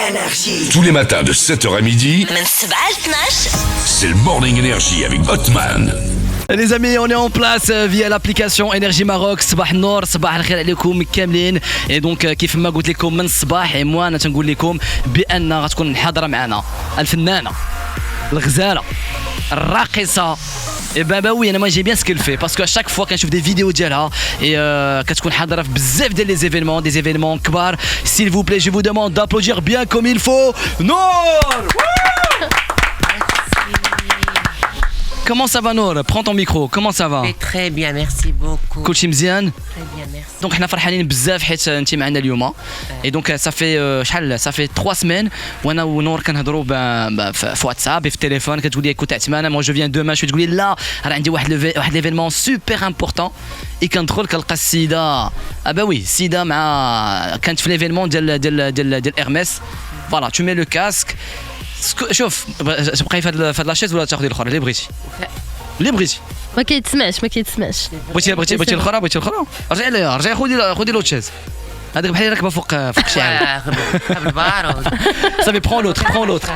Énergie. Tous les matins de 7h à midi, من 7 ل 12 c'est le Morning Energy avec Hotman. Les amis, on est en place via l'application Énergie Maroc. صباح النور صباح الخير عليكم كاملين. Et donc كيف ما قلت لكم من الصباح et moi انا تنقول لكم بان غتكون حاضره معنا الفنانه الغزاله الراقصه. Et bah oui, moi j'ai bien ce qu'elle fait parce qu'à chaque fois quand je fais des vidéos ديالها et كتكون حاضره في بزاف ديال les événements, des événements كبار. S'il vous plaît, je vous demande d'applaudir bien comme il faut. Nour! Comment ça va Nour? Prends ton micro. Comment ça va? Très bien, merci beaucoup. كلشي مزيان. Très bien, merci. دونك حنا فرحانين بزاف حيت انت معنا اليوم. اي دونك صافي شحال صافي 3 سيمين وانا ونور كنهضروا في واتساب في التليفون كتقول لي كنت عثمان مو جو فيان دومان شويه تقول لي لا راه عندي واحد ليفينمون سوبر امبورطون اي كندخل كنلقى السيده ابا وي السيده مع كانت في ليفينمون ديال ارميس فوالا تو مي لو كاسك شوف تبقاي في هاد لا شيز ولا تاخذي الاخرى اللي بغيتي اللي بغيتي ما كيتسمعش بغيتي الاخرى رجعي ليها رجعي خذي لوط شيز هذاك بحال راكبه فوق شعار صافي برون لوتر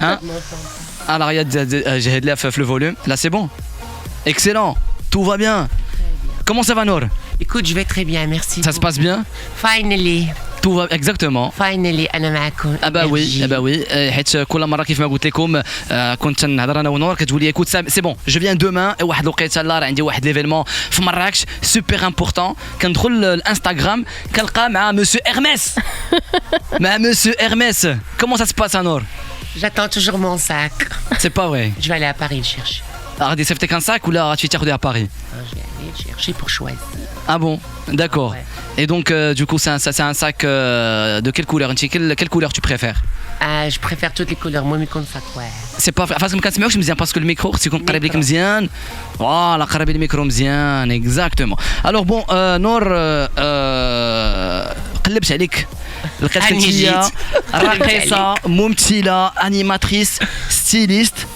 ها alors j'ai de la le volume là c'est bon excellent tout va bien comment ça va Nour? Écoute, je vais très bien, merci. Ça se passe bien? Finally. Tout va exactement. Finally, أنا معكم. bah oui. حيت كل مرة كيف ما قلت لكم كنت نهضر أنا ونور كتقول لي écoute c'est bon, je viens demain واحد الوقيته لا راه عندي واحد ليفينمون في مراكش سوبر امبورطون كندخل الانستغرام كنلقى مع مسيو إرميس مع مسيو إرميس. Comment ça se passe Nour? J'attends toujours mon sac. C'est pas vrai. Je vais aller à Paris le chercher. غادي صيفطك un sac ولا غادي تاخذيه à Paris? Je vais aller le chercher pour choisir. Ah bon, d'accord. Ouais. Et donc, du coup, c'est un sac de quelle couleur? Quelle couleur tu préfères? Je préfère toutes les couleurs. moi يكون sac ouais. C'est pas vrai. ما كنسمعوكش مزيان باسكو الميكرو خص يكون قريب لك مزيان. فوالا قربي الميكرو مزيان exactement. Alors bon, نور قلبت عليك لقيت انتيا راقصة ممثلة animatrice styliste.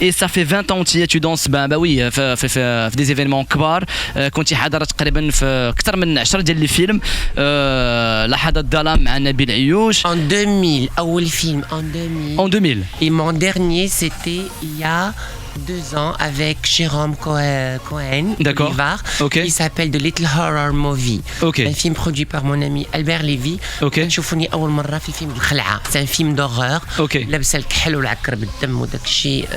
Et ça fait 20 ans que tu danses bah oui في des événements كبار كنتي حاضره تقريبا في اكثر من 10 ديال لي فيلم لحظات الظلام مع نبيل عيوش En 2000 أول film en 2000. en 2000 Et mon dernier c'était il y a 2 ans avec Jérôme Cohen. D'accord. Olivar, Ok. Il s'appelle The Little Horror Movie. Ok. Un film produit par mon ami Albert Lévy. Ok. تشوفوني أول مرة في فيلم الخلعة. C'est un film d'horreur. Ok. لابسة الكحل والعكر بالدم وداك الشيء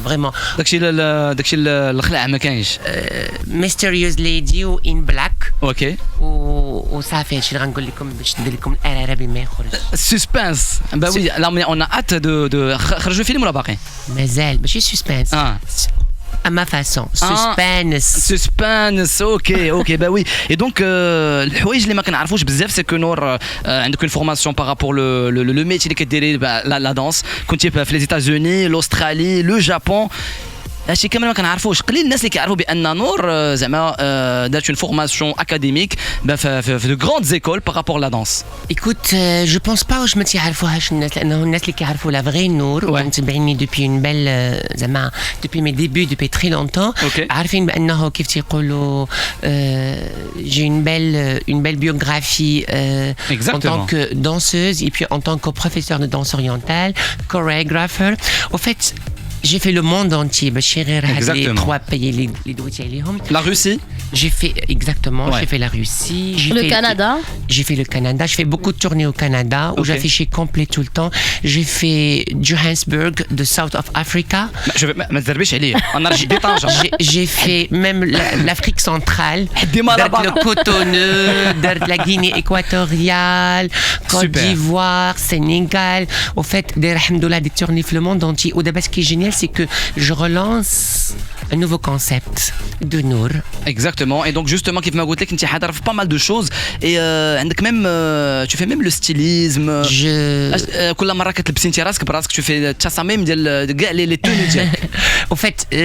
vraiment. داكشي الخلع ما كاينش. Mysterious Lady و In Black. اوكي. وصافي هادشي اللي غنقول لكم باش ندير لكم الأرارة بما يخرج. Suspense. Bah oui, là on a hâte de خرجوا فيلم ولا باقي؟ مازال ماشي suspense. À ma façon. Suspense, ok, bah oui. Et donc, الحوايج اللي ما كنعرفوش بزاف c'est que نور عندك une formation par rapport le métier اللي كديري la danse. كنتي في les États-Unis, l'Australie, le Japon. هادشي كامل ما كنعرفوش قليل الناس اللي كيعرفوا بان نور زعما دارت une formation académique في de grandes écoles par rapport à la danse. Écoute, je pense pas واش ما تيعرفوهاش الناس لانه الناس اللي كيعرفوا لا فغي نور ومتبعيني depuis une belle زعما depuis mes débuts depuis très longtemps. عارفين بانه كيف تيقولوا j'ai une belle biographie en tant que danseuse et puis en tant que professeur de danse orientale, chorégrapher. Au fait j'ai fait le monde entier باش غير هاد les 3 pays اللي دويتي عليهم. La Russie. J'ai fait exactement, j'ai fait la Russie, j'ai fait le Canada, je fais beaucoup de tournées au Canada où j'affichais complet tout le temps. J'ai fait Johannesburg, the South of Africa. ما تزربيش عليه انا رجعت طنجة. J'ai fait même l'Afrique centrale, le Cotonou, la Guinée équatoriale, Côte d'Ivoire, Sénégal. Au fait, alhamdoulilah des tournées في le monde entier. Au d'abord ce qui est génial c'est que je relance un nouveau concept de Nour. Exactement. Et donc justement كيف ما قلت لك انت حاضر في pas mal de choses et عندك même tu fais même le stylisme. كل مرة كتلبسي انت راسك براسك tu fais التصاميم ديال كاع لي توني ديالك. Au fait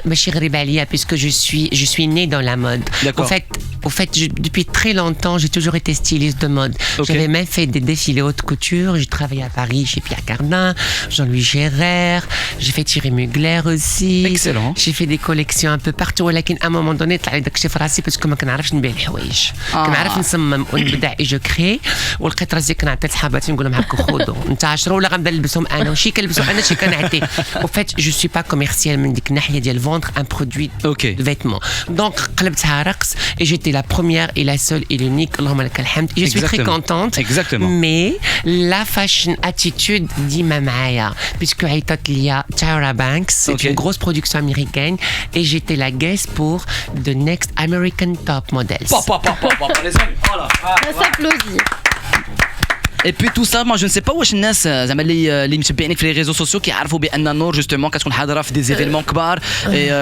ماشي غريبة عليا puisque je suis née dans la mode. D'accord. Au fait Au fait, depuis très longtemps, j'ai toujours été styliste de mode. J'avais même fait des défilés haute couture. J'ai travaillé à Paris chez Pierre Cardin, Jean-Louis Gérard. J'ai fait Thierry Mugler aussi. Excellent. J'ai fait des collections un peu partout. ولكن à un moment donné طلع لي داك الشيء في راسي باسكو ما كنعرفش نبيع الحوايج. كنعرف نصمم ونبدع et je crée. ولقيت راسي كنعطي لصحاباتي نقول لهم هاكا خذوا انت 10 ولا غنبدا نلبسهم انا وشي كنلبسوا انا شي كنعطي. Au fait, je suis pas commercial من ديك الناحيه ديال vendre un produit de vêtements. Donc قلبتها رقص et j'étais la première et la seule et l'unique. اللهم لك الحمد. Je suis très contente. Exactement. Mais la fashion attitude ديما معايا puisque عيطت ليا Tyra Banks, c'est une grosse production américaine et j'étais la guest pour the next American Top Models. Les amis, voilà. Ça s'applaudit. Et puis tout ça, moi je ne sais pas واش الناس زعما اللي متبعينك في لي ريزو سوسيو كيعرفوا بان نور جوستومون كتكون حاضره في دي زيفينمون كبار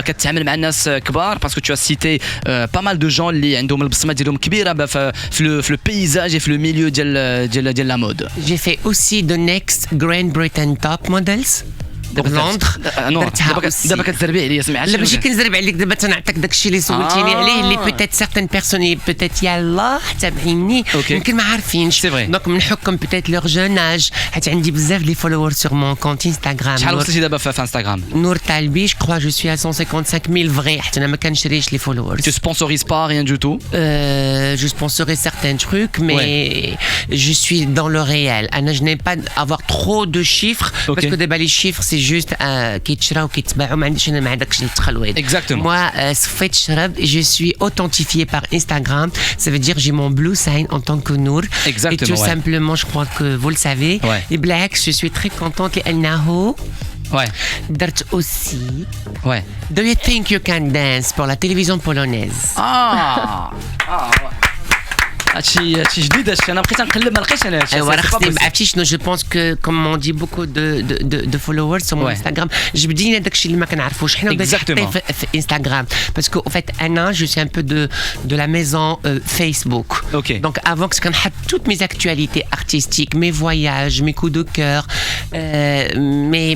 كتعامل مع الناس كبار باسكو tu as cité pas mal de gens اللي عندهم البصمه ديالهم كبيره في لو بيزاج في لو ميليو ديال لا مود. J'ai fait aussi the next Great Britain Top Models. لندر دابا كتزربي عليا سمعت لا ماشي كنزرب عليك دابا تنعطيك داكشي اللي سولتيني عليه اللي بوتيت سيغتان بيرسون بوتيت يلاه تابعيني يمكن ما عارفينش دونك من حكم بوتيت لور جون اج حيت عندي بزاف لي فولوور سور مون كونت انستغرام. شحال وصلتي دابا في انستغرام؟ نور طالبي جو كخوا جو سوي 155000 فري حتى انا ما كنشريش لي فولوورز. Tu sponsorises pas rien du tout? Je sponsorise certains trucs mais je suis dans le réel. انا je n'aime pas avoir trop de chiffres parce que دابا les chiffres c'est juste كيتشراو كيتباعوا ما عنديش انا مع داكشي التخلويط. Moi صفيت شرب je suis authentifié par Instagram. Ça veut dire j'ai mon blue sign en tant que Nour. Et tout simplement je crois que vous le savez. Et بالعكس je suis très contente لأنه درت aussi. Do you think you can dance pour la télévision polonaise? هادشي جديد هادشي انا بقيت نقلب ما لقيتش انا هادشي. عرفتي شنو جو بونس كو كوم دي بوكو دو فولوورز سو مون انستغرام جبدينا داكشي اللي ما كنعرفوش حنا وداك في انستغرام باسكو او فيت انا جو سي ان بو دو لا ميزون فيسبوك. دونك افون كنت كنحط توت مي اكtualités artistiques, mes voyages, mes coups de cœur,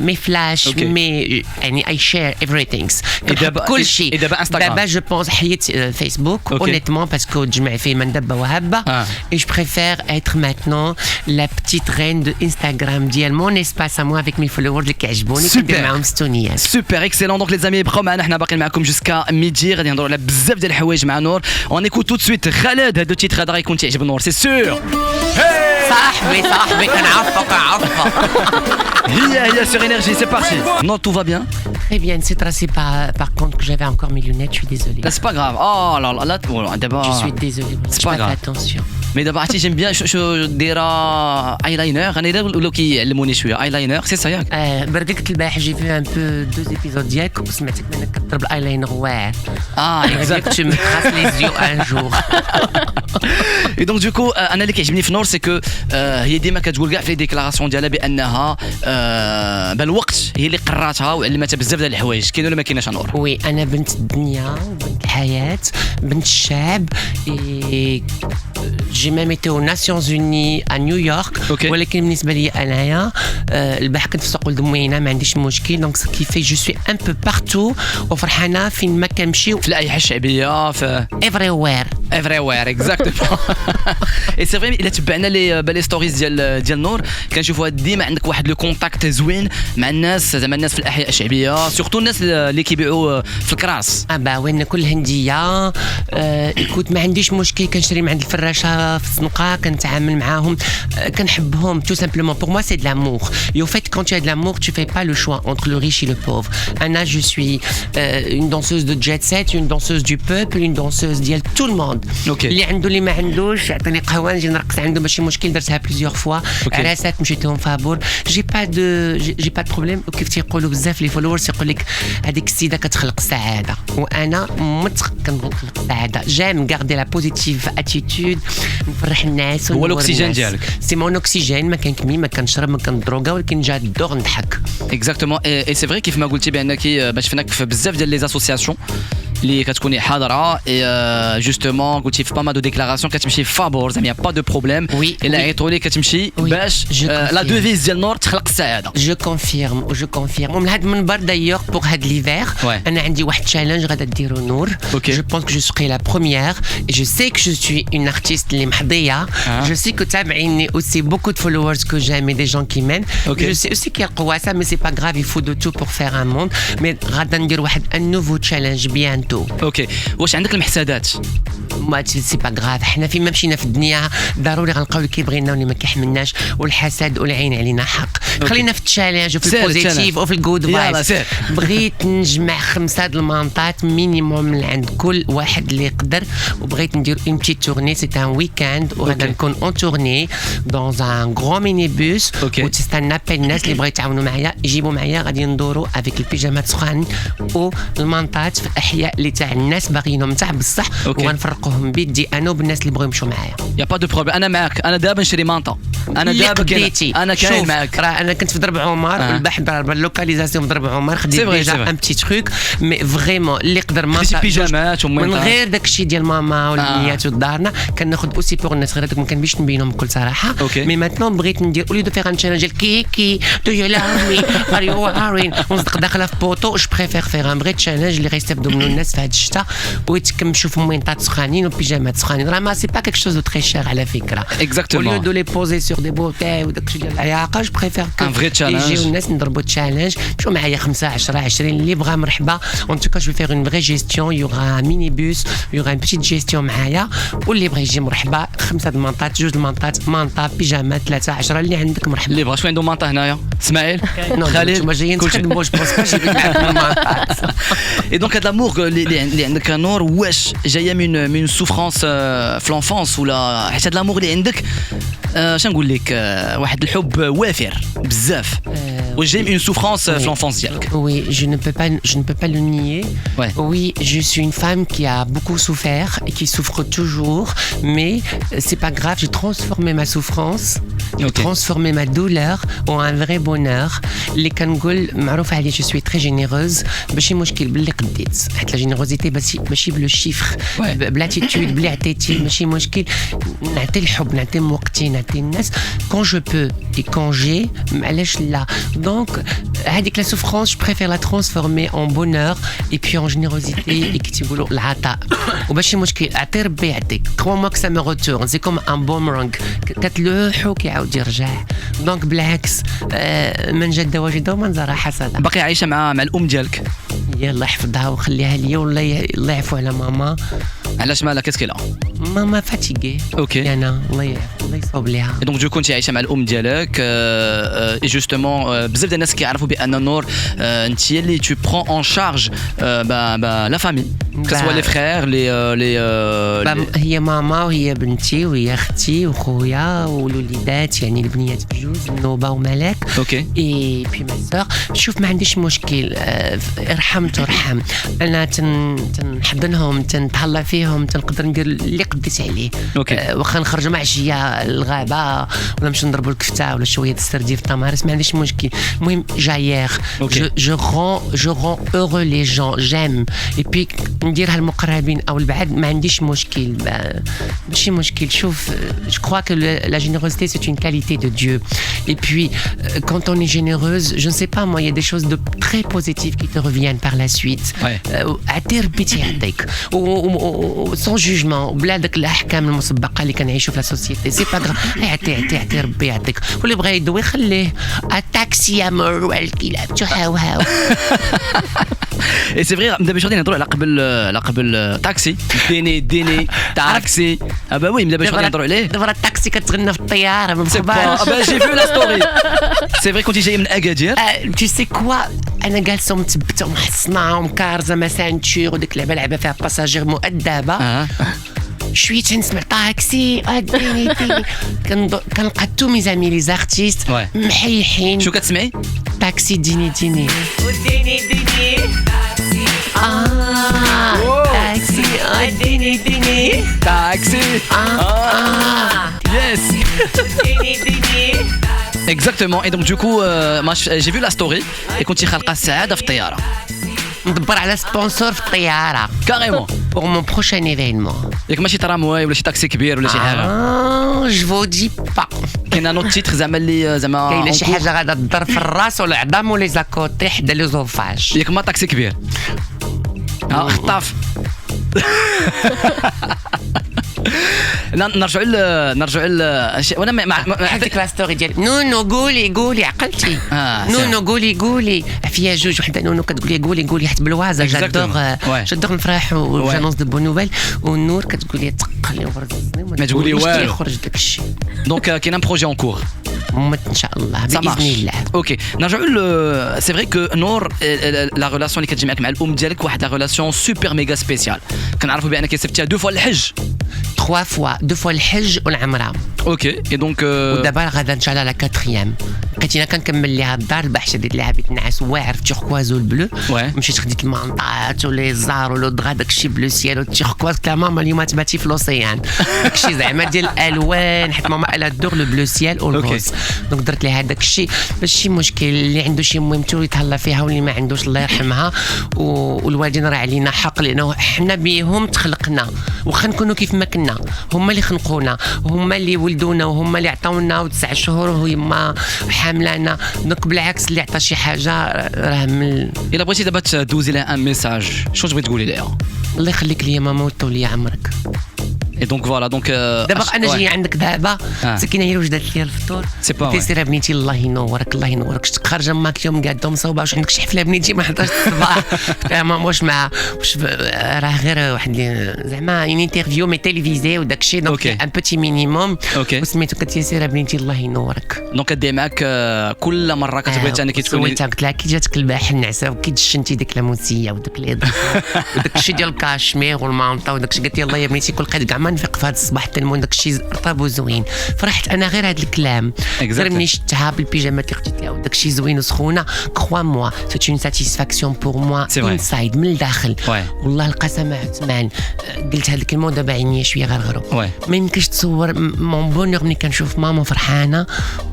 mes flashs, mes يعني I share everything. كل شيء. دابا جو بونس حيت فيسبوك honnêtement باسكو تجمع فيه من دابا وهب. Et je préfère être maintenant la petite reine de Instagram ديال mon espace à moi avec mes followers اللي كيعجبوني كندير معاهم ستونيات. سوبر اكسلون. دونك لي زامي بقاو معنا حنا باقيين معكم جوسكا ميدي غادي نهضروا على بزاف ديال الحوايج مع نور. اون ايكوت تو سويت خالد هادو تيتر هذا غيكون تعجب نور سي سور. صاحبي كنعرفك هي sur énergie c'est parti. Non tout va bien? Très bien, c'est tracé par contre que j'avais encore mes lunettes, je suis désolé. C'est pas grave. Oh là d'abord. Je suis désolé. C'est pas grave. Attention. Mais d'abord j'aime bien شو دايره ايلاينر انا ولا كيعلموني شويه ايلاينر سي صا ياك. برك قلت البارح جي في ان بو 2 épisodes ديالك وسمعتك انك كتضرب الايلاينر واعر. Exact. Tu me traces les yeux un jour. Et donc du coup انا اللي كيعجبني في نور سي كو هي ديما كتقول كاع في ديكلاراسيون ديالها بانها بالوقت هي اللي قراتها وعلمتها بزاف ديال الحوايج. كاين ولا ما كايناش نور؟ وي انا بنت الدنيا بنت الحياه بنت الشعب. J'ai même été aux Nations Unies à New York. ولكن بالنسبة لي أنايا البارح كنت في سوق الدموينة ما عنديش مشكل. دونك سكي في جو سوي ان بو بارتو وفرحانة فين ما كنمشي في الأيحة الشعبية في everywhere اكزاكتومون. اي سي فري الا تبعنا لي ستوريز ديال نور كنشوفوا ديما عندك واحد لو كونتاكت زوين مع الناس زعما الناس في الأحياء الشعبية سورتو الناس اللي كيبيعوا في الكراس. وين كل هندية كنت ما عنديش مشكل كنشري من عند الفراشة في الزنقة كنتعامل معاهم كنحبهم tout simplement. Pour moi c'est de l'amour et au fait quand tu as de l'amour tu fais pas le choix entre le riche et le pauvre. Anna je suis une danseuse de jet set, une danseuse du peuple, une danseuse ديال tout le monde. اللي عنده اللي ما عندوش عطيني قهوة نجي نرقص عنده ماشي مشكل. درتها plusieurs fois. عراسات مشيت لهم فابور. j'ai pas de problème. وكيف تيقولوا بزاف لي فولورز يقول لك هذيك السيدة كتخلق السعادة وانا كنخلق السعادة. j'aime garder la positive attitude نفرح الناس. هو الاكسجين ديالك سي مون اوكسجين. ما كنكمي ما كنشرب ما كندروغا ولكن جا الدور نضحك. اكزاكتومون. اي سي فري كيف ما قلتي بانك باش شفناك في بزاف ديال لي اسوسياسيون اللي كتكوني حاضره اي جوستومون قلتي في باما دو ديكلاراسيون كتمشي فابور زعما با دو بروبليم الا عيطوا لي كتمشي باش لا ديفيز ديال نور تخلق السعاده. جو كونفيرم ومن هذا المنبر دايوغ بوغ هاد ليفير انا عندي واحد تشالنج غادا ديرو نور. جو بونس كو جو سوغي لا بروميير اي جو سي كو جو سوي اون ارتيست اللي محظيه. جو سي كو تابعيني اوسي بوكو دو فولورز كو جيم دي جون كي ميم. جو سي اوسي كي القواسه مي سي با غراف il faut de tout pour faire un monde mais غادا ندير واحد ان نوفو تشالنج بيانتو. اوكي واش عندك المحسادات؟ ما سي با غراف حنا فين ما مشينا في الدنيا ضروري غنلقاو اللي كيبغينا واللي ما كيحملناش والحسد والعين علينا حق. خلينا في التشالنج وفي البوزيتيف وفي الجود فايبس. بغيت نجمع 5 د المنطات مينيموم من عند كل واحد اللي يقدر وبغيت ندير اون بتيت تورني سي ان ويكاند وغادا نكون اون تورني دون ان غران ميني بوس وتستنى الناس اللي بغاو يتعاونوا معايا يجيبوا معايا غادي ندوروا افيك البيجامات سخان والمنطات في الاحياء اللي تاع الناس باغيينهم تاع بصح وغنفرقوهم بيدي انا وبالناس اللي بغاو يمشوا معايا. يا با دو بروبليم انا معاك انا دابا نشري مانطا انا دابا انا كاين معاك. راه انا كنت في ضرب عمر والبحث على اللوكاليزاسيون في ضرب عمر خديت ديجا ان بتي تروك مي فريمون اللي يقدر مانطا بيجامات من غير داكشي ديال ماما والبنيات ودارنا كناخذ اوسي بور الناس غير ما كنبيش نبينهم بكل صراحه. مي ماتنون بغيت ندير اولي دو فيغ ان تشالنج كي دو يو لاف مي ار يو ارين ونصدق داخله في بوطو جو بريفير فيغ ان فري تشالنج اللي غيستافدوا منه الناس في هذا الشتاء ويتكمشوا في موينطات سخانين وبيجامات سخانين. راه ما سي با كيك شوز دو تري شير على فكره. اكزاكتومون اولي دو لي بوزي سور دي بوتاي وداكشي ديال العياقه جو بريفير ان فري تشالنج يجيو الناس نضربوا تشالنج مشوا معايا 5 10 20 اللي بغا مرحبا. اون توكا جو فيغ اون فري جيستيون يوغا ميني بوس يوغا اون بيتيت جيستيون معايا واللي بغى يجي مرحبا 5 المنطات 2 المنطات مانطا بيجامات 3 10 اللي عندك مرحبا. اللي بغى شويه عنده مانطا هنايا اسماعيل خالد نتوما جايين تخدموا جو بونس با جيب معاكم المنطات. اي دونك هاد لامور اللي عندك نور واش جايه من سوفرانس في لونفونس ولا حيت هاد لامور اللي عندك شنقول لك واحد الحب وافر بزاف واش جاي من سوفرانس في لونفونس ديالك؟ Oui, je ne peux pas le nier. Oui, je suis une femme qui a beaucoup souffert et qui souffre toujours, mais c'est pas grave, j'ai transformé ma souffrance, j'ai transformé ma douleur en un vrai bonheur. اللي كنقول معروف عليه je suis très généreuse ماشي مشكل باللي قديت حيت لا جينيروزيتي ماشي بلو شيفر بلاتيتود بلي عطيتي ماشي مشكل نعطي الحب نعطي وقتي نعطي الناس quand je peux et quand j'ai معلاش لا. Donc هذيك la souffrance je préfère la transformer en bonheur et puis en générosité et كي تيقولوا العطاء وماشي مشكل عطي ربي يعطيك 3 mois que ça me retourne c'est comme un boomerang كتلوحو كيعاود يرجع. دونك بالعكس من جد واجد ومن زرع حسد. باقي عايشه مع الام ديالك؟ يلا يحفظها وخليها ليا والله الله يعفو على ماما. علاش مالها كتكلا؟ ماما فاتيغي اوكي انا الله يصوب ليها. دونك جو كنتي عايشه مع الام ديالك اي جوستومون بزاف ديال الناس كيعرفوا بان نور انت اللي تو برون اون شارج لا فامي كسوا لي فخير لي هي ماما وهي بنتي وهي اختي وخويا والوليدات يعني البنيات بجوج نوبه وملاك. اوكي اي بي ما سور شوف ما عنديش مشكل ارحم ترحم. انا تنحضنهم تنتهلا فيهم تنقدر ندير اللي قديت عليه. واخا نخرجوا مع عشيه للغابه ولا نمشي نضربوا الكفته ولا شويه السردي في التمارس ما عنديش مشكل. المهم جايير جو رون heureux les gens j'aime et puis نديرها المقربين او البعاد ما عنديش مشكل ماشي مشكل. شوف je crois que la générosité c'est une qualité de Dieu et puis quand on est généreuse je ne sais pas moi il y a des choses de très positives qui te reviennent par la suite. عطي ربي تيعطيك sans jugement وبلا داك الاحكام المسبقه اللي كنعيشوا في لا سوسيتي سي با عطي ربي يعطيك واللي بغى يدوي خليه التاكسي يا مر والكلاب تهاوهاو. اي سي فري دابا شغادي نهضروا على قبل تاكسي ديني تاكسي ابا وي دابا شغادي نهضروا عليه. دابا التاكسي كتغنى في الطياره ما مخبرش. ابا جي في لا ستوري سي فري كنتي جاي من اكادير tu sais quoi انا جالسه مثبته ومحصنه ومكارزه ما سانتور وديك اللعبه لعبه فيها باساجير مؤدبه شويه تنسمع طاكسي اديني كنلقى تو مي زامي لي زارتيست محيحين. شو كتسمعي؟ تاكسي ديني وديني تاكسي اديني تاكسي يس اكزاكتومون. اي دونك دوكو j'ai vu la story et كنتي خالقه السعاده في الطياره ندبر على سبونسور في الطياره كاريمون pour mon prochain événement. ياك ماشي ترامواي ولا شي تاكسي كبير ولا شي حاجه Je vous dis pas. كاين نوت تيتر زعما اللي زعما كاينه شي حاجه غادا تضر في الراس ولا العظام ولا زاكوتي حدا لي زوفاج. ياك ما تاكسي كبير خطاف نرجعوا وانا عندك لا ستوري ديال نونو قولي عقلتي نونو قولي فيها جوج وحده نونو كتقولي قولي حتى بالوازه جادور نفرح وجانونس دو بون نوفيل والنور كتقولي تقلي وبرزني ما تقولي والو يخرج داك الشيء دونك كاين ان بروجي اون كور ان شاء الله باذن الله. اوكي نرجعوا سي فري كو نور لا ريلاسيون اللي كتجمعك مع الام ديالك واحد لا ريلاسيون سوبر ميغا سبيسيال كنعرفوا بانك سفتيها 2 فوا الحج 2 fois الحج والعمره. اوكي اي دونك ودابا غادا ان شاء الله لا 4 بقيتينا كنكمل ليها الدار البحث ديال ليها بيت نعاس واعر في توركواز والبلو مشيت خديت المنطات ولي زار ولو دغا داكشي بلو سيال والتوركواز قلت لها ماما اليوم تباتي في لوسيان داكشي زعما ديال الالوان حيت ماما الا دور لو بلو سيال والغوز دونك درت ليها داكشي باش شي مشكل اللي عنده شي مهمته يتهلا فيها واللي ما عندوش الله يرحمها والوالدين راه علينا حق لانه حنا بيهم تخلقنا واخا نكونوا كيف ما كنا هما اللي خلقونا هما اللي ولدونا وهما اللي عطاونا 9 شهور وهما حاملانا دونك بالعكس اللي عطى شي حاجه راه من الا بغيتي دابا تدوزي لها ان ميساج شنو تبغي تقولي لها؟ الله يخليك ليا ماما وطول لي عمرك. اي دونك فوالا دونك دابا انا جايه عندك دابا سكينه هي وجدت لي الفطور تيسير بنيتي الله ينورك شتك خارجه معاك اليوم قاعده مصوبه واش عندك شي حفله بنيتي ما حضرتش الصباح ماما واش مع واش راه غير واحد زعما ان انترفيو مي تيليفيزي وداك الشيء دونك ان بوتي مينيموم وسميتو كتيسير بنيتي الله ينورك دونك كدي معاك كل مره كتبغي انك تكوني قلت لها كي جاتك البارح النعسه وكي دشنتي ديك لاموسيه وداك لي وداك الشيء ديال الكاشمير والمانطا وداك الشيء قالت لي الله يا بنيتي كل لقيت كاع ما نفيق في هذا الصباح حتى المون داك الشيء رطب وزوين فرحت انا غير هذا الكلام غير ملي شفتها بالبيجامه اللي خديت لها وداك الشيء زوين وسخونه كخوا موا سيت اون ساتيسفاكسيون بور موا انسايد من الداخل والله القسم عثمان قلت هذيك الكلمه دابا عينيا شويه غرغرو ما يمكنش تصور مون بونور ملي كنشوف ماما فرحانه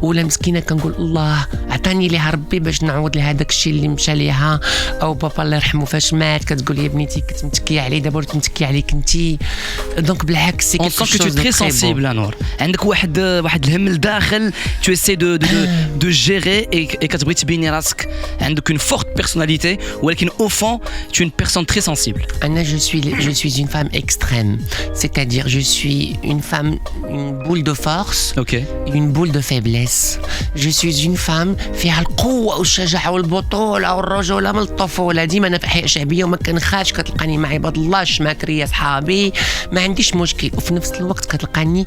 ولا مسكينه كنقول الله عطاني ليها ربي باش نعوض لها داك الشيء اللي مشى ليها او بابا الله يرحمه فاش مات كتقول يا بنيتي كنت متكيه عليه دابا وليت متكيه عليك انت دونك بالعكس سي كيف tu es très sensible نور عندك واحد الهم الداخل tu essaies de gérer et كتبغي تبيني راسك عندك une forte personnalité ولكن au fond tu es une personne très sensible. Anna je suis une femme extrême c'est-à-dire je suis une femme une boule de force une boule de faiblesse je suis une femme فيها القوه والشجاعه والبطوله والرجوله من الطفوله ديما انا في احياء شعبيه وما كنخافش كتلقاني مع عباد الله الشماكريه صحابي ما عنديش مشكل وفي نفس الوقت كتلقاني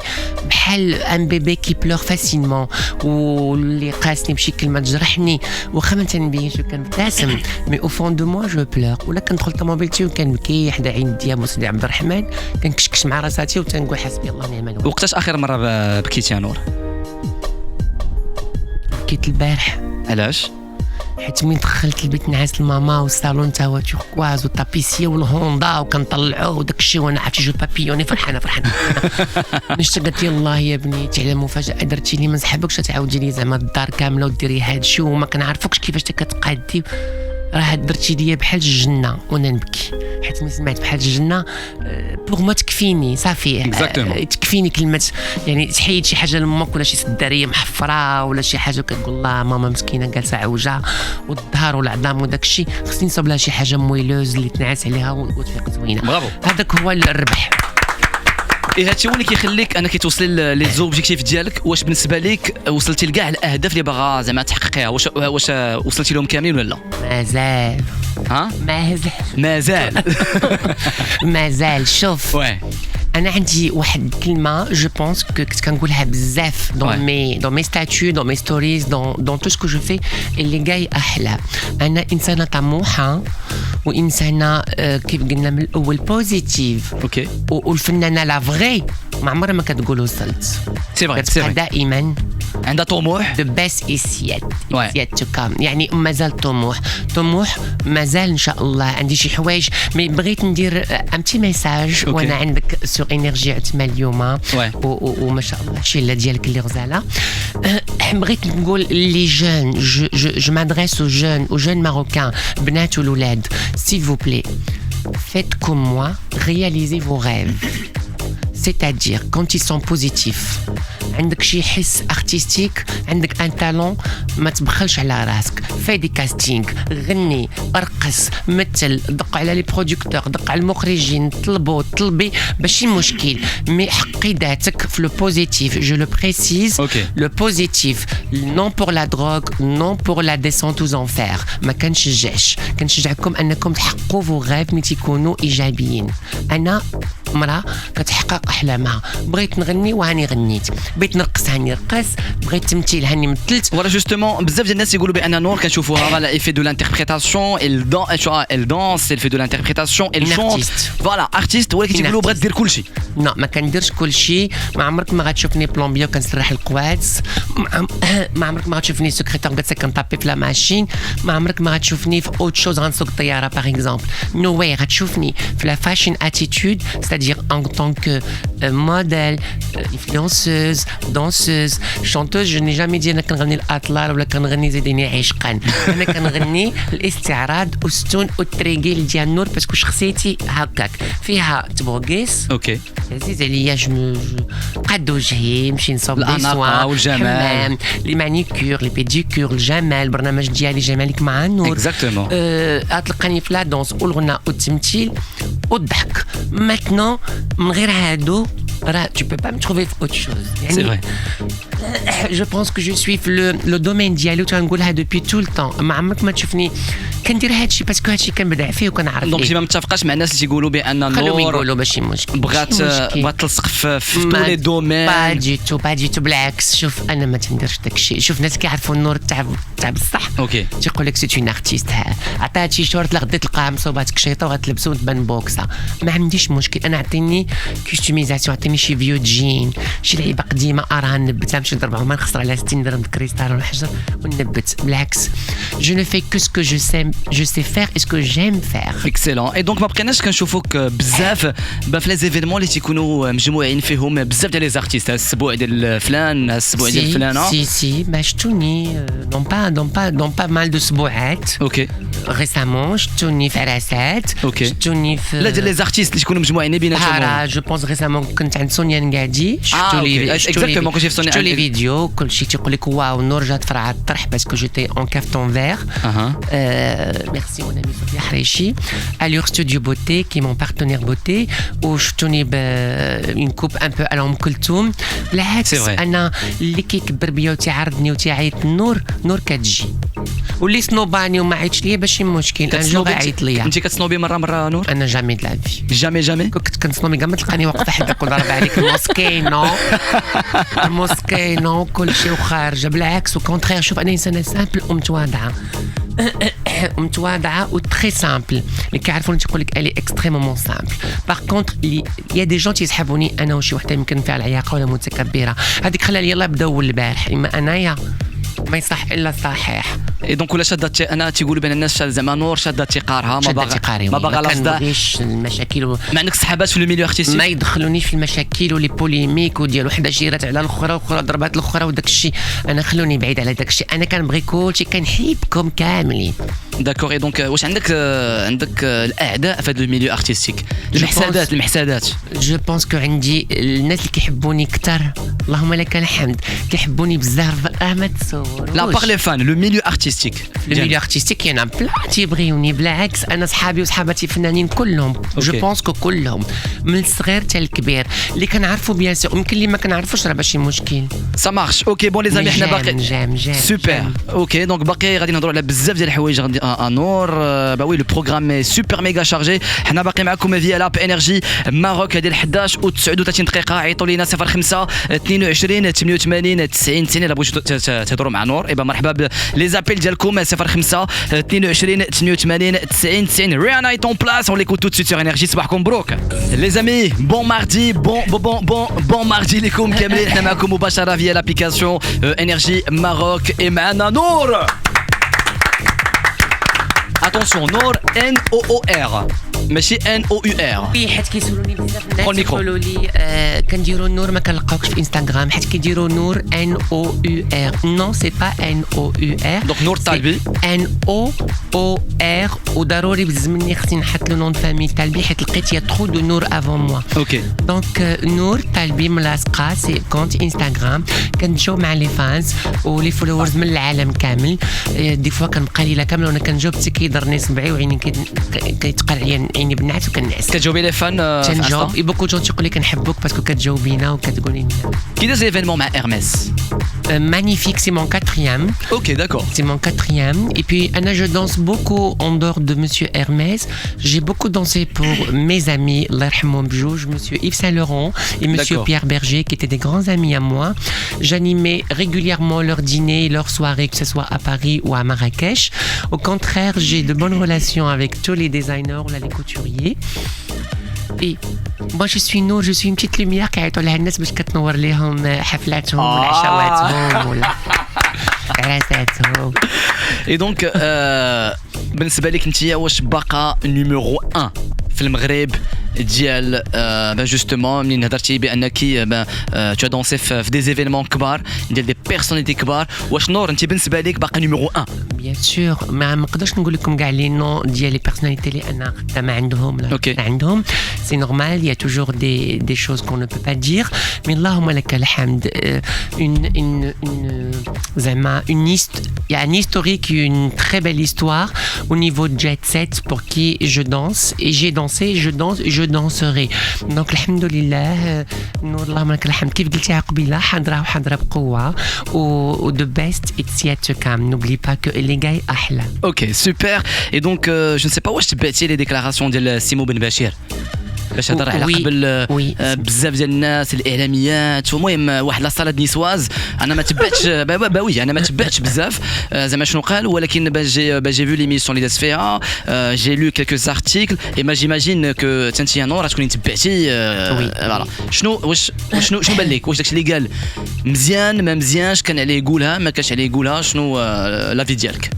بحال ان بيبي كي بلور فاسيلمون واللي قاسني بشي كلمه تجرحني واخا ما تنبينش وكنبتسم مي او فون دو موا جو بلور ولا كندخل طوموبيلتي وكنبكي حدا عين دياب وسيدي عبد الرحمن كنكشكش مع راساتي وتنقول حسبي الله ونعم الوكيل. وقتاش اخر مره بكيتي يا نور؟ بكيت البارح. علاش؟ حيت من دخلت البيت نعاس الماما والصالون تا هو توركواز والطابيسيه والهوندا وكنطلعوه وداك الشيء وانا عرفتي جو بابيوني فرحانه نشتا قالت لي الله يا بنيتي على مفاجاه درتي لي ما نسحبكش تعاودي لي زعما الدار كامله وديري هذا الشيء وما كنعرفوكش كيفاش كتقادي راه درتي لي بحال الجنه وانا نبكي حيت ملي سمعت بحال الجنه بوغ ما تكفيني صافي تكفيني كلمه يعني تحيد شي حاجه لامك ولا شي سداريه محفره ولا شي حاجه كتقول الله ماما مسكينه جالسه عوجه والظهر والعظام وداك الشيء خصني نصوب لها شي حاجه مويلوز اللي تنعس عليها وتفيق زوينه هذاك هو الربح. ايه هادشي هو اللي كيخليك انك توصلي لي زوبجيكتيف ديالك. واش بالنسبه ليك وصلتي لكاع الاهداف اللي باغا زعما تحققيها واش وصلتي لهم كاملين ولا لا؟ مازال مازال شوف انا عندي واحد الكلمه جو بونس كنت كنقولها بزاف دون مي ستاتيو دون مي ستوريز دون تو سكو جو في اللي جاي احلى. انا انسانه طموحه وانسانه كيف قلنا من الاول بوزيتيف والفنانه لا فغي ما عمرها ما كتقول وصلت سي فري دائما عندها طموح دو باس اسياد تكام يعني مازال طموح مازال ان شاء الله عندي شي حوايج مي بغيت ندير ان بتي ميساج وانا عندك سور انرجي عتمه اليوم وما شاء الله الشله ديالك اللي غزاله بغيت نقول les jeunes, je m'adresse aux jeunes marocains, بنات والولاد, s'il vous plaît, faites comme moi, réalisez vos rêves. C'est-à-dire quand ils sont positifs, عندك شي حس artistique, عندك un talent, ما تبخلش على راسك, fais des castings, غني, ارقص, مثل, دق على لي برودكتور, دق على المخرجين, طلبي ماشي مشكل, مي حقي ذاتك في لو بوزيتيف, je le précise, le positif, non pour la drogue, non pour la descente aux enfers, ما كنشجعكم انكم تحققوا vos rêves ملي تكونوا ايجابيين. انا مرأة كتحقق أحلامها, بغيت نغني وهاني غنيت, بغيت نرقص هاني رقص, بغيت تمثيل هاني مثلت. Voilà justement, بزاف ديال الناس يقولوا بأن نور كنشوفوها فوالا elle fait de l'interprétation, elle danse, elle fait de l'interprétation, elle chante. Voilà, artiste, ولكن تيقولوا بغات دير كل شيء. لا ما كنديرش كل شيء, ما عمرك ما غتشوفني بلومبيو كنسرح القوادس, ما عمرك ما غتشوفني سكرتير جالسه كنطابي في لا ماشين, ما عمرك ما غتشوفني في اوت شوز غنسوق الطياره باغ اكزومبل. نو واي, غتشوفني في لا فاشن اتيتود, c'est-à-dire en tant que modèle, influenceuse, danseuse, chanteuse. Je n'ai jamais dit أنا كنغني الأطلال ولا كنغني زيديني عشقا. أنا كنغني الاستعراض والستون والتريقيل ديال نور, باسكو شخصيتي هكاك فيها تبوغيس. اوكي. عزيز عليا قد وجهي, نمشي نصوب دي الأناقة والجمال, لي مانيكور, لي بيديكور, الجمال, البرنامج ديالي جمالك مع نور. اكزاكتومون. تلقاني في لا دونس والغناء والتمثيل والضحك. Maintenant, من غير هادو, tu peux pas me trouver autre chose. C'est vrai. Je pense que je suis le domaine ديالي وتنقولها depuis tout le temps. ما عمرك ما تشوفني كندير هادشي باسكو هادشي كنبدع فيه وكنعرف فيه. دونك ما متفقاش مع الناس اللي تيقولوا بان نور يقولوا ماشي مشكل, بغات تلصق في تو لي دومين. با دي تو بالعكس. شوف انا ما تنديرش داكشي. شوف ناس كيعرفوا النور تاع بصح, اوكي, تيقول لك سي اون ارتيست, عطاها تي شورت لغدي تلقاها مصوبات كشيطه وغتلبسو وتبان بوكسه, ما عنديش مشكل. انا عطيني كوستوميزاسيون, عطيني شي فيو جين, شي لعيبه قديمه اراها نبتها, نمشي نضربها وما نخسر على 60 درهم كريستال ولا حجر ونبت. بالعكس, je ne fais que ce que je sais faire et ce que j'aime faire. Excellent. Et donc ما بقيناش كنشوفوك بزاف في لي زيفينمون اللي تيكونوا مجموعين فيهم بزاف ديال لي زارتيست, الاسبوع ديال فلان, الاسبوع ديال فلانه. سي ما شتوني دون با مال دو سبوعات. اوكي. ريسامون شتوني في عراسات. اوكي. شتوني في لا ديال لي زارتيست اللي تيكونوا مجموعين بيناتهم. جو بونس ريسامون كنت عند سونيا نقادي, شفتو لي اكزاكتومون كنت شفت سونيا, شفتو لي فيديو, كلشي تيقول لك واو نور جات فرع الطرح باسكو جيتي اون كافتون فير. ميرسي مون امي صوفيا حريشي. Allure Studio Beauté qui est mon partenaire beauté, où je tenais une coupe un peu à l'Om Kultoum. بالعكس انا اللي كيكبر بيا وتيعرضني وتيعيط نور كتجي, واللي سنوباني وما عيطش ليا باش مشكل, انا جو عيط ليا. انت كتصنوبي مره نور؟ انا جامي د لا في, جامي كنت كنصنوبي كاع ما تلقاني واقفه حداك وضرب عليك الموسكينو كلشي وخارجه. بالعكس وكونترير, شوف انا انسانه سامبل ومتواضعه وتري سامبل, اللي كيعرفوني تيقول لك الي اكستريمومون سامبل. باغ كونتر يا دي جون تيسحبوني انا وشي وحده يمكن فيها العياقه ولا متكبره, هذيك خلال يلاه بداو البارح, اما انايا ما يصح الا صحيح. اي دونك ولا شادات انا تيقولوا بان الناس زعما نور شادات تيقارها, ما باغا لا صداع, المشاكل ما عندك صحابات في الميليو ارتستيك, ما يدخلونيش في المشاكل ولي بوليميك وديال وحده جيرات على الاخرى واخرى ضربات الاخرى وداك الشيء. انا خلوني بعيد على داك الشيء, انا كنبغي كلشي, كنحبكم كاملين. داكور. اي دونك واش عندك الاعداء في هذا الميليو ارتستيك, المحسادات؟ جو بونس كو عندي الناس اللي كيحبوني كثر, اللهم لك الحمد, كيحبوني بزاف, ما تصور. لا باغ لي فان لو ميليو ارتستيك, الميليو ارتستيك يانا بلا تيبغيوني. بالعكس انا صحابي وصحاباتي فنانين كلهم, جو بونس كو كلهم من الصغير حتى الكبير, اللي كنعرفوا بيان سور, يمكن اللي ما كنعرفوش راه ماشي مشكل. سا مارش. اوكي بون لي زامي, حنا باقي جام سوبر. اوكي دونك باقي غادي نهضروا على بزاف ديال الحوايج نور. با وي لو بروغرام اي سوبر ميغا شارجي. حنا باقي معكم فيا لاب انرجي ماروك ديال 11 و 39 دقيقه. عيطوا لينا 05 22 88 90 90 الا بغيتوا تهضروا مع نور. ايبا مرحبا بلي زابيل ديالكم 05 22 88 90 90. ريانا ايت اون بلاس, on l'écoute tout de suite sur énergie. صباحكم مبروك les amis, bon mardi, bon mardi لكم كاملين. احنا معكم مباشره via l'application énergie Maroc et معنا نور. Attention, Noor, N-O-O-R. ماشي NOUR. وي حيت كيسولوني بزاف الناس قول ميكرو. يقولوا لي كنديروا النور ما كنلقاوكش في انستغرام حيت كيديروا نور NOUR. نو سي با NOUR. دونك نور طالبي NOOR. وضروري بزز مني خصني نحط لو نون فامي طالبي حيت لقيت يا ترو دو نور افون موا. اوكي دونك نور طالبي ملاصقه سي كونت انستغرام كنجاوب مع لي فانز ولي فولورز من العالم كامل. دي فوا كنبقى ليله كامله وانا كنجاوب حتى كيضرني صبعي وعيني كيتقال عليا عيني بنعت وكنعس. كتجاوبي لي فان في كنجاوب انستا. بوكو جون تيقول لي كنحبوك باسكو كتجاوبينا وكتقولي لنا. كي داز ليفينمون مع إرميس؟ Magnifique, c'est mon quatrième. Ok, d'accord. C'est mon quatrième. Et puis, Anna, je danse beaucoup en dehors de Monsieur Hermès. J'ai beaucoup dansé pour mes amis, l'Arhamon Bjouj, Monsieur Yves Saint-Laurent et Monsieur D'accord. Pierre Berger, qui étaient des grands amis à moi. J'animais régulièrement leurs dîners, leurs soirées, que ce soit à Paris ou à Marrakech. Au contraire, j'ai de bonnes relations avec tous les designers, là, les couturiers. Et moi je suis Nour, je suis une petite lumière كيعيطوا لها الناس باش كتنور ليهم حفلاتهم ولا عشواتهم ولا عراساتهم. اي دونك بالنسبه لك انت واش باقا نيميرو 1 في المغرب ديال جوستومون منين هضرتي بانك تو دونسي في دي زيفينمون كبار ديال دي بيرسوناليتي كبار، واش نور انت بالنسبه لك باقا نيميرو 1؟ بيان سور ما نقدرش نقول لكم كاع لي نو ديال لي بيرسوناليتي اللي انا خدامه عندهم ولا عندهم. سي نورمال يا توجور دي شوز كون نو بو با دير مي اللهم لك الحمد. زعما il y a un historique, une très belle histoire au niveau de Jet Set pour qui je danse et j'ai dansé, je danse, je danserai. Donc alhamdoulilah نور اللهم لك الحمد كيف قلتيها قبيله حاضره وحاضره بقوه و the best it's yet to come. N'oublie pas que اللي جاي احلى. اوكي سوبر. اي دونك جو نسي با واش تبعتي لي ديكلاراسيون ديال سيمو بن بشير باش هضر على قبل بزاف ديال الناس الاعلاميات المهم واحد لا صاله نيسواز انا ما تبعتش باوي انا ما تبعتش بزاف زعما شنو قال ولكن جي فيو ليميسيون اللي داز فيها جي لو كيلكوز ارتيكل اي ما جيماجين كو تنتي نور تكوني تبعتي فوالا شنو واش شنو بان لك واش داكشي اللي قال مزيان ما مزيانش كان عليه يقولها ما كانش عليه يقولها شنو لافي ديالك؟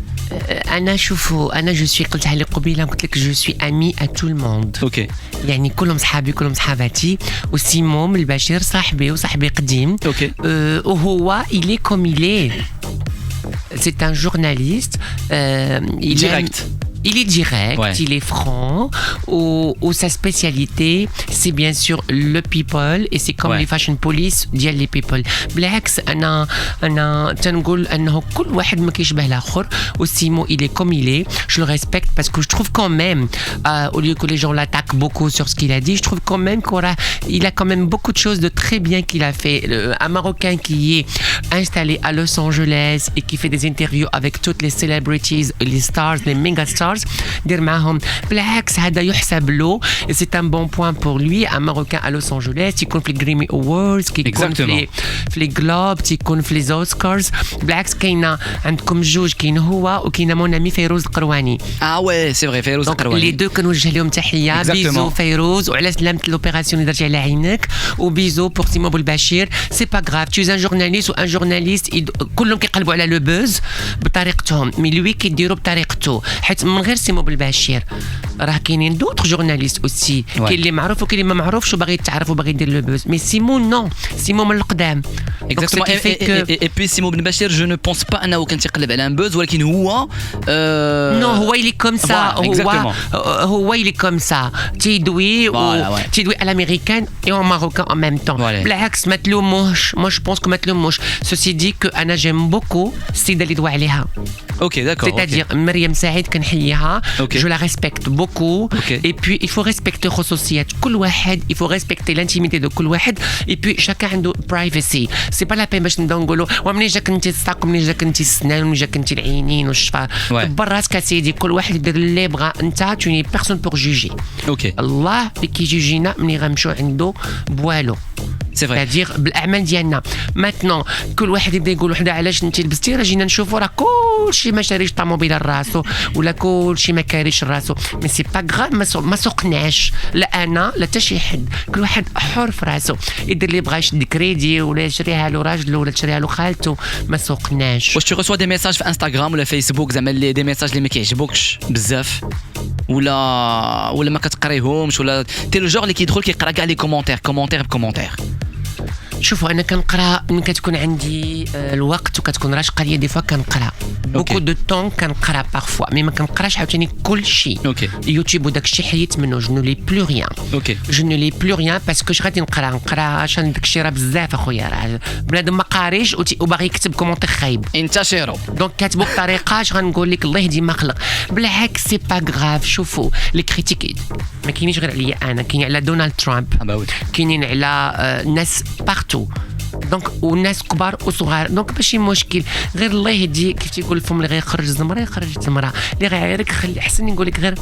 أنا شوفوا أنا جو سوي قلتها لي قبيله قلت لك جو سوي أمي à tout le monde. اوكي يعني كلهم صحابي كلهم صحاباتي وسيمون البشير صاحبي وصاحبي قديم. اوكي وهو il est comme il est. C'est un journaliste. Direct. Il est direct, ouais. Il est franc, ou sa spécialité, c'est bien sûr le people, et c'est comme les fashion police ديال les people. بالعكس أنا تنقول أنه كل واحد ما كيشبه الآخر. وسيمو il est comme il est. Je le respecte parce que je trouve quand même, au lieu que les gens l'attaquent beaucoup sur ce qu'il a dit, je trouve quand même qu'il a quand même beaucoup de choses de très bien qu'il a fait. Un Marocain qui est installé à Los Angeles et qui fait des interviews avec toutes les celebrities, les stars, les méga stars. دير معاهم بالعكس هذا يحسب له. سي ان بون بوين بور لوي. ان ماروكان على لوس انجلوس يكون في الجريمي اووردز كيكون في لي جلوب تيكون في لي اوسكارز. بالعكس كاينه عندكم جوج كاين هو وكاينه مون امي فيروز القرواني. وي سي فري فيروز القرواني لي دو كنوجه لهم تحيه. بيزو فيروز وعلى سلامه لوبيراسيون اللي درتي على عينك وبيزو بور سيمو بوالبشير. سي با غراف تو ان جورناليست وان جورناليست كلهم كيقلبوا على لو بوز بطريقتهم مي لوي كيديروا بطريقته. حيت من غير سيمو بالبشير راه كاينين دوطخ جورناليست اوسي كاين اللي معروف وكاين اللي ما معروفش وباغي يتعرف وباغي يدير لو بوز. مي سيمو نو سيمو من القدام. اكزاكتومون. اي بي سيمو بن بشير جو نو بونس با انه كان تيقلب على ان بوز ولكن هو نو هو اللي كوم سا. هو اللي كوم سا تيدوي تيدوي على الامريكان اي او ماروكان ان ميم طون. بالعكس ما تلوموش. مو جو بونس كو ما تلوموش. سوسي دي كو انا جيم بوكو السيده اللي دوا عليها. اوكي داكور. C'est-à-dire مريم سعيد كنحييها. Je la respecte beaucoup. Et puis il faut respecter خصوصيات كل واحد. Il faut respecter l'intimité de كل واحد. Et puis chacun عنده privacy. C'est pas la peine باش نبداو نقولوا ومنين جاك انت الساق ومنين جاك انت السنان ومنين جاك انت العينين والشفا. كبر راسك سيدي كل واحد يدير اللي بغا. انت tu n'es personne pour juger. اوكي الله اللي كيجيجينا ملي غنمشيو عنده بوالو. c'est-à-dire بالاعمال ديالنا. ماتنون كل واحد يبدا يقول وحده علاش انت لبستي راه جينا نشوفوا راه كلشي ما شاريش طوموبيله لراسو ولا كلشي ما كاريش راسو. مي سي با غراف ما سوقناش لا انا لا حتى شي حد. كل واحد حر في راسو يدير اللي بغا يشد كريدي ولا يشريها له راجلو ولا تشريها له خالته. ما سوقناش. واش تو ريسوا دي ميساج في انستغرام ولا فيسبوك زعما دي ميساج اللي ما كيعجبوكش بزاف ولا ما كتقريهمش ولا تي لو جور اللي كيدخل كيقرا كاع لي كومونتير بكومونتير؟ شوفوا انا كنقرا من كتكون عندي الوقت وكتكون راشقه ليا دي فوا كنقرا بوكو دو طون كنقرا بارفوا مي ما كنقراش عاوتاني كل شيء. يوتيوب وداك الشيء حيت منه جو نو لي بلو ريان. جو نو لي بلو ريان باسكو غادي نقرا عشان داك الشيء راه بزاف اخويا، راه بنادم ما قاريش وباغي يكتب كومونتير خايب انتشروا دونك كاتبو بطريقه اش غنقول لك الله يهدي ما خلق. بالعكس سي با غراف. شوفوا لي كريتيك ما كاينينش غير عليا انا، كاين على دونالد ترامب، كاينين على ناس بارتو دونك والناس كبار وصغار دونك ماشي مشكل. غير الله يهدي كيف تيقول الفم اللي غيخرج الزمره يخرج الزمره، اللي غيعيرك خلي احسن نقول لك غير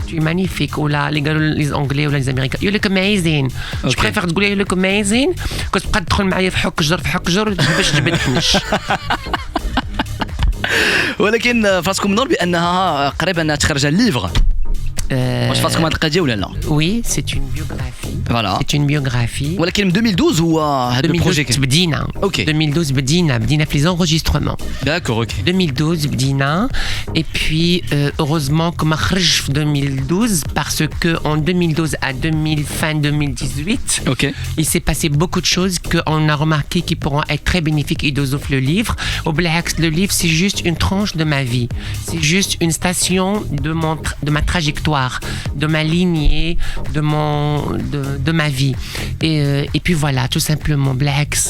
tu es magnifique ولا اللي قالوا لي انجلي ولا الامريكان يو لوك اميزين. جو بريفير تقول يو لوك اميزين كنت تبقى تدخل معايا في حك جر باش تجبد حنش. ولكن فراسكم نور بانها قريبه انها تخرج ليفغ. واش فاسكم هاد القضيه ولا لا؟ وي سي اون بيوغرافي. فوالا سي اون بيوغرافي. ولكن 2012 هو هذا البروجي بدينا. 2012 بدينا في les enregistrements. داكور اوكي. 2012 بدينا et puis heureusement que ما خرج في 2012 parce que en 2012 à fin 2018 il s'est passé beaucoup de choses qu'on a remarqué qui pourront être très bénéfiques et d'Ozof le livre. Au Black, le livre c'est juste une tranche de ma vie. C'est juste une station de ma trajectoire, de ma lignée, de ma vie. Et puis voilà, tout simplement, Blacks.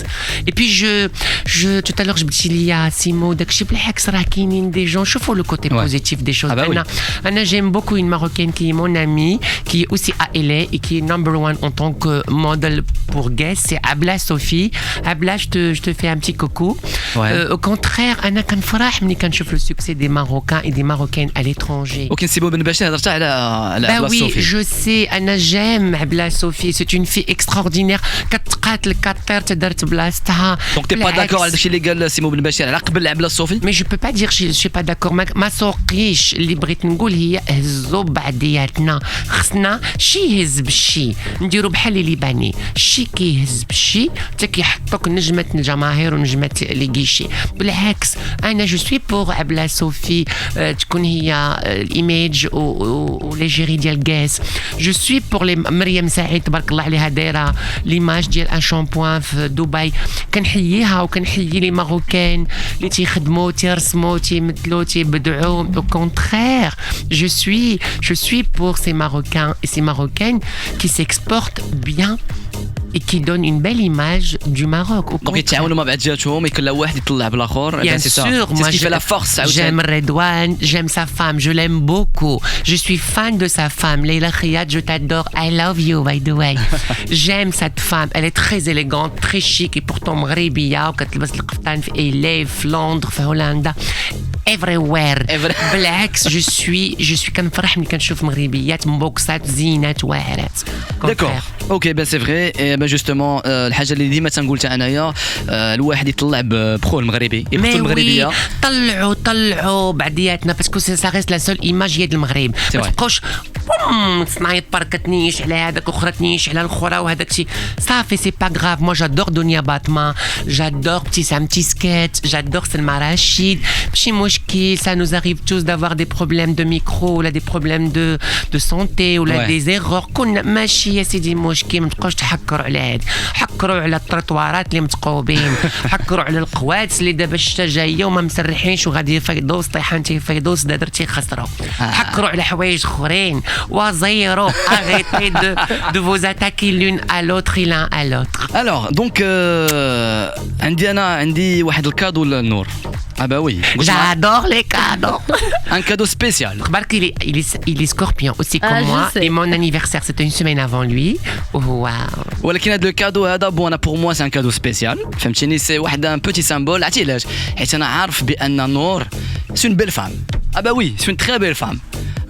Et puis tout à l'heure, je me dis, il y a Simo, Dakshi Blacks, Rakinin, des gens, je vois le côté positif des choses. Anna, j'aime beaucoup une Marocaine qui est mon amie, qui est aussi à LA et qui est number one en tant que modèle pour Guess, c'est Abla Sophie. Abla, je te fais un petit coucou. Au contraire, Anna, quand فرح ملي كنشوف le succès des Marocains et des Marocaines à l'étranger. وكان سيبو بن باشا هضرت على Abla Sophie. Oui, je sais, Anna, j'aime Abla Sophie, c'est une fille extraordinaire. كتقاتل كطير تدرت بلاصتها. Donc t'es pas d'accord على داكشي اللي قال سيمو بن باشا على قبل Abla Sophie? Mais je peux pas dire je suis pas d'accord. ما سوقيش اللي بغيت نقول هي هزوا بعضياتنا، خصنا شي يهز بالشي، نديروا بحال اللي باني شي كيهز بالشي حتى كيحطوك نجمة الجماهير ونجمة لي غيشي. بالعكس انا جو سوي بور Abla Sophie تكون هي الايميج وليجيري ديال غاس. جو سوي بور لي مريم سعيد تبارك الله عليها دايره ليماج ديال ان شامبوان في دبي. كنحييها وكنحيي لي ماروكان اللي تيخدموا تيرسموا تيمثلوا تيبدعوا. au contraire je suis pour ces Marocains et ces Marocaines qui s'exportent bien et qui donne une belle image du Maroc. Donc يتعاونوا مع بعض جاتهم يكون واحد يطلع بالاخر. Bien sûr, moi j'aime Redouane, j'aime sa femme, je l'aime beaucoup. Je suis fan de sa femme. Leila Khiyat, je t'adore. I love you by the way. J'aime cette femme, elle est très élégante, très chic et pourtant مغربية وكتلبس القفطان في إيلي في لندن في هولندا. everywhere. بالعكس je suis كنفرح ملي كنشوف مغربيات مبوكسات زينات واعرات. داكور اوكي بان سي فري. بان جوستومون الحاجه اللي ديما تنقول حتى انايا الواحد يطلع بخو المغربي يبقى المغربيه. طلعوا بعضياتنا باسكو سا ريست لا سول ايماج هي المغرب. ما تبقاوش سنايبر كتنيش على هذاك اخرى تنيش على الاخرى وهذاك الشيء صافي سي با غراف. مو جادور دنيا باطمه، جادور ابتسام تيسكات، جادور سلمى رشيد. ماشي مشكل ça nous arrive tous d'avoir des problèmes de micro ولا des problèmes de santé ولا des erreurs. كنا ماشي يا سيدي مشكل. ما تبقاوش تحكروا على هذا، حكروا على التروطوارات اللي متقوبين، حكروا على القوات اللي دابا الشتا جايه وما مسرحينش وغادي يفيضوا طيحان تيفيضوا دادر تيخسروا، حكروا على حوايج اخرين وزيروا. arrêtez de vous attaquer l'une à l'autre et l'un à l'autre. Alors donc عندي واحد الكادو للنور. Ah bah oui. J'adore les cadeaux. Un cadeau spécial. Il est scorpion aussi comme moi. Et mon anniversaire c'était une semaine avant lui. Waouh. ولكن هذا الكادو هذا بون pour moi c'est un cadeau spécial. فهمتيني سي واحد un petit symbole. عرفتي علاش؟ حيت انا عارف بان نور c'est une belle femme. Ah bah oui, c'est une très belle femme.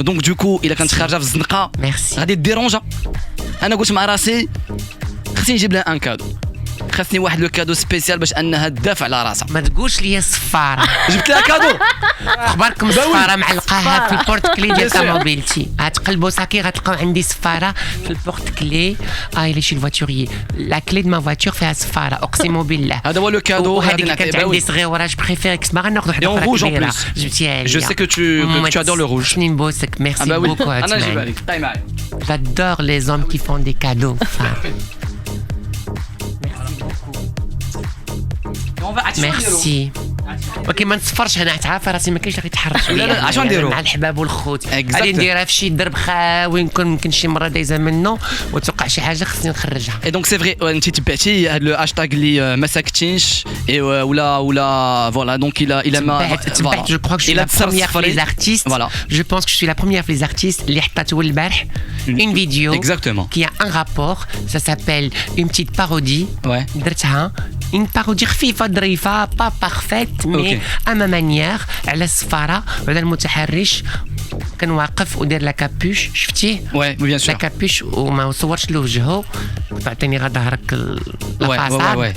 Donc du coup إلا كانت خارجة في الزنقة غادي تديرونجا. أنا قلت مع راسي خصني نجيب لها ان كادو. خاصني واحد لو كادو سبيسيال باش انها تدافع على راسها. ما تقولش لي الصفاره. جبت لها كادو. اخباركم الصفاره معلقاها في البورت كلي ديال طوموبيلتي. غتقلبوا ساكي غتلقاو عندي صفاره في البورت كلي. اللي شي الفواتوريي لا كلي دو ما فواتور فيها صفاره اقسم بالله. هذا هو لو كادو. هذيك كانت عندي صغيره جو بريفير اكس ما غناخذ وحده اخرى كبيره. جبتيها لي. جو سي كو tu adores le rouge. شني نبوسك ميرسي بوكو. انا نجيبها لك طيب معايا. J'adore les hommes qui font des cadeaux. Merci. اوكي ما نصفرش هنا تعرف راسي ما كاينش اللي يتحرش بيا. لا اش نديرو مع الحباب والخوت غادي نديرها في شي درب خاوي يمكن شي مره دايزه منه وتوقع شي حاجه خصني نخرجها. اي دونك سي فري انت تبعتي هذا لو هاشتاغ اللي ما ساكتينش ولا فوالا دونك الى ما تبعت جو كرو كو سوي لا بروميير في لي ارتيست. فوالا جو بونس كو سوي لا بروميير في لي ارتيست اللي حطات اول البارح اون فيديو exactement qui a un rapport ça s'appelle une petite parodie. درتها une parodie خفيفه ظريفه با بارفيت مي à ma manière على السفاره وعلى المتحرش. كان واقف ودير لا كابوش شفتيه؟ وي بيان سور لا كابوش وما صورش له وجهه تعطيني غير ظهرك الفاصاد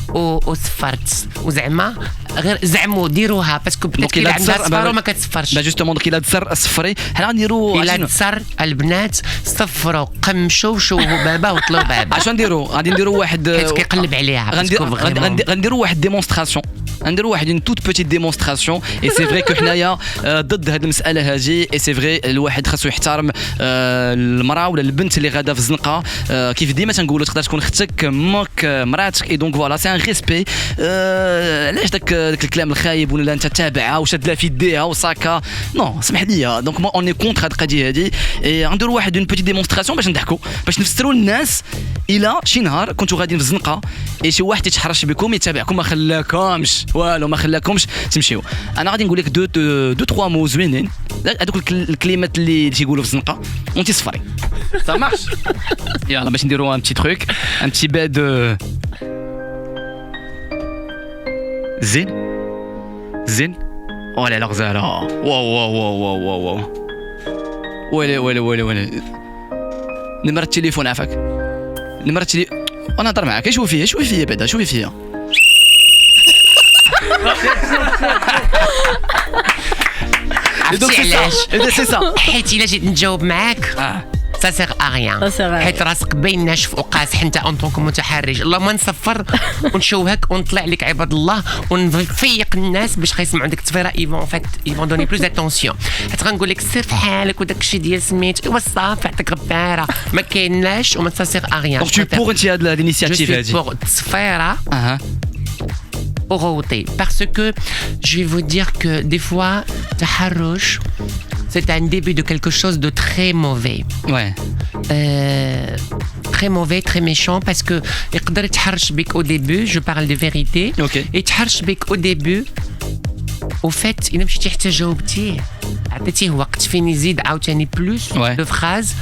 وصفرت وزعما غير زعموا ديروها باسكو بتاكد اللي عندها صفاره وما كتصفرش. با جوستومون دونك الا تصر صفري حنا غنديروا الا تصر البنات صفروا قمشوا شوهوا بابا وطلعوا بابا. اش غنديروا؟ غادي نديروا واحد حيت كيقلب عليها غنديروا واحد ديمونستراسيون. نديروا واحد اون توت بوتيت ديمونستراسيون اي سي فري كو حنايا ضد هذه المساله هذه اي سي فري الواحد خاصو يحترم المراه ولا البنت اللي غاده في الزنقه. كيف ديما تنقولوا تقدر تكون اختك امك مراتك اي دونك فوالا سي ان ريسبي. علاش داك الكلام الخايب ولا انت تابعها وشاد لها في يديها وصاكا نو سمح لي دونك مو اوني كونتر هاد القضيه هذه. غنديروا واحد اون بوتيت ديمونستراسيون باش نضحكوا باش نفسروا للناس الى شي نهار كنتوا غاديين في الزنقه اي شي واحد يتحرش بكم يتابعكم ما خلاكمش والو ما خلاكمش تمشيو. انا غادي نقول لك دو تخوا مو زوينين هذوك الكلمات اللي تيقولوا في الزنقه وانت صفري صا مارش. يلا باش نديروا ان بتي تروك ان بتي باد زين زين ولا لا غزاله واو واو واو واو واو ويلي نمرة التليفون عافاك نمرة التليفون انا نهضر معاك. شوفي فيا بعدا شوفي فيا. عرفتي علاش؟ سي سا حيت الا جيت نجاوب معاك سا سيغ اغيان حيت راسك باين ناشف وقاصح انت اون طونك متحرج. اللهم نصفر ونشوهك ونطلع لك عباد الله ونفيق الناس باش غيسمعوا عندك التصفيره يفون دوني بلوز اتونسيون. حيت غنقول لك سير في حالك وداك الشيء ديال سميت ايوا صافي عطيك غباره ما كايناش وما سا سيغ اغيان. دونك تو بور انت هاد الانيسياتيف هادي بور التصفيره parce que je vais vous dire que des fois taharrush c'est un début de quelque chose de très mauvais. Ouais. Très mauvais, très méchant parce que يقدر يتحرش بك au début, je parle de vérité. Okay. يتحرش بك au début. au fait إلا مشيتي حتى جاوبتيه عطيتيه وقت فين يزيد عاوتاني بلوس دو فراز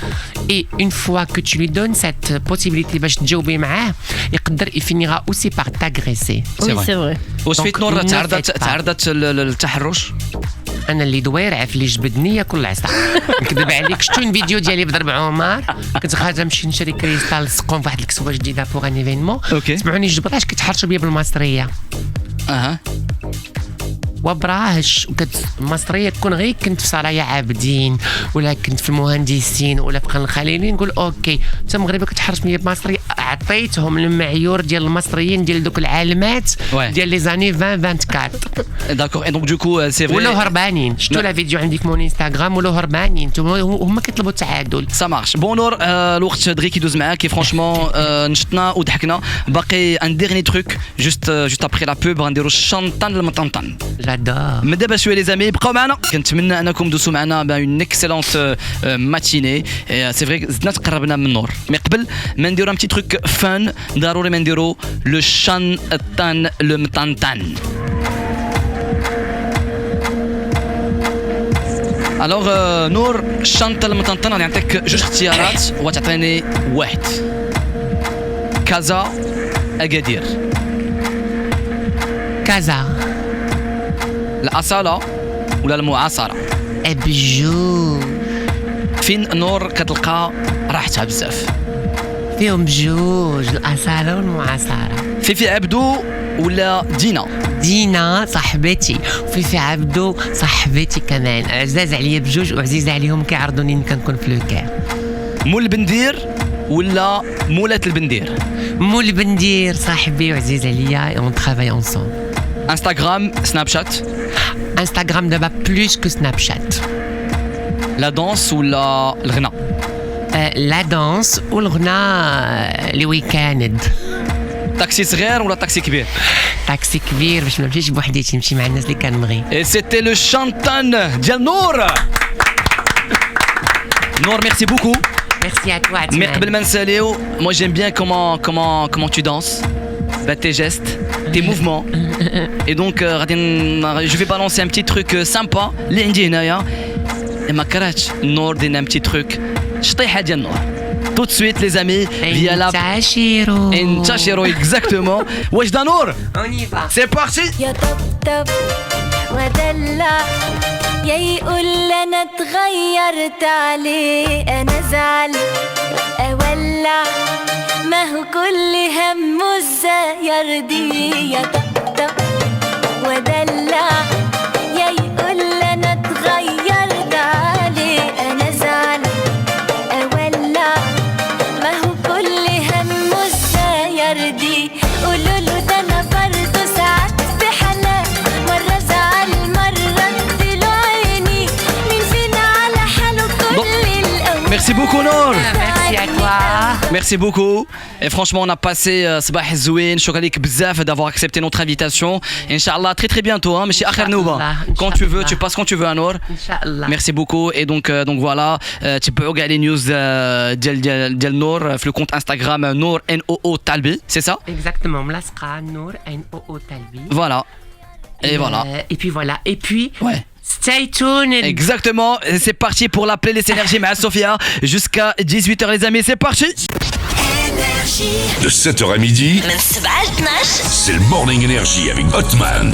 et une fois que tu lui donnes cette possibilité باش تجاوبي معاه يقدر يفينيغا aussi par t'agresser. Oui, c'est vrai. واش فيت نور تعرضت للتحرش؟ انا اللي دويرع في اللي جبدني ياكل العصا. نكذب عليك شفتوا اون فيديو ديالي بضرب عمر كنت خارجه نمشي نشري كريستال سقون في واحد الكسوه جديده بوغ ان ايفينمون. سمعوني جبراش كيتحرشوا بيا بالمصريه. وبراهش المصريه تكون غير كنت في سرايا عابدين ولا كنت في المهندسين ولا في قرن الخليلي نقول اوكي انت مغربي كتحرش بيا بمصري عطيتهم المعيور ديال المصريين ديال دوك العالمات ديال لي زاني 2024. داكور. دونك دوكو سي فري ولا هربانين شفتوا لا فيديو عندي في مون انستغرام ولا هربانين هما كيطلبوا التعادل. سا مارش بون نور. الوقت دغيا كيدوز معاك فرانشمون نشطنا وضحكنا. باقي ان ديرني تروك جوست ابري لا بوب غنديروا الشنطان المطنطن. من دابا شويه لي زامي بقاو معنا. كنتمنى انكم دوسوا معنا اون اكسلونت ماتيني. سي فري زدنا تقربنا من النور مي قبل ما نديرو ان بتي تروك فان ضروري ما نديرو لو شانطان لو مطنطن. الوغ نور الشنطه المطنطن غادي نعطيك جوج اختيارات وتعطيني واحد. كازا اكادير. كازا. الأصالة ولا المعاصرة؟ بجوج. فين نور كتلقى راحتها بزاف؟ فيهم بجوج الأصالة والمعاصرة. Fifi Abdou ولا دينا؟ دينا صاحبتي وفيفي عبدو صاحبتي كمان، عزاز عليا بجوج وعزيز عليهم كيعرضوني كنكون في لوكار. مول البندير ولا مولات البندير؟ مول بندير صاحبي وعزيز عليا اون ترافاي انصومبل. انستغرام سناب شات؟ انستغرام دابا بلوس كو سناب شات. لا دانس ولا الغناء؟ لا دانس والغناء لي ويكاند. تاكسي صغير ولا تاكسي كبير؟ تاكسي كبير باش ما نمشيش بوحديتي، نمشي مع الناس اللي كنبغي. Et c'était le chantan ديال نور. نور merci beaucoup. Merci à toi. Mais قبل ما نساليو, moi j'aime bien comment tu danses, tes gestes, tes mouvements. Et donc je vais balancer un petit truc sympa اللي عندي هنايا. ما كرهتش نور دينا un petit truc شطيحه ديال نور. Tout de suite les amis, via la انتشروا exactement. واش دا نور؟ On y va. C'est parti. يا طبطب ودلع يا يقول انا اتغيرت عليه، انا زعل اولع ما هو كل همه ازاي يرضيه. يا طبطب ودلع يا يقول انا اتغيرت عليه، انا زعل اولع ما هو كل همه ازاي يرضيه. قولوا له ده انا برضه ساعات بحالات، مرة زعل مرة اديله عيني، مين فينا على حاله كل الأوقات. Merci beaucoup Nour. Merci à toi. Merci beaucoup. Et franchement, on a passé صباح الزوين. شكرا لك بزاف d'avoir accepté notre invitation. Inch'Allah, très très bientôt. Hein, ماشي آخر نوبة. Quand tu veux, tu passes quand tu veux à Nour. Inch'Allah. Merci beaucoup. Et donc voilà, tu peux regarder les news ديال نور في le compte Instagram Nour NOO Talbi, c'est ça? Exactement. ملاصقة نور NOO Talbi. Voilà. Et voilà. Et puis voilà. Et puis. Ouais. Stay tuned. Exactement. C'est parti pour la playlist énergie avec Sophia jusqu'à 18h les amis. C'est parti. De 7h à midi, c'est le Morning Energy avec Hotman.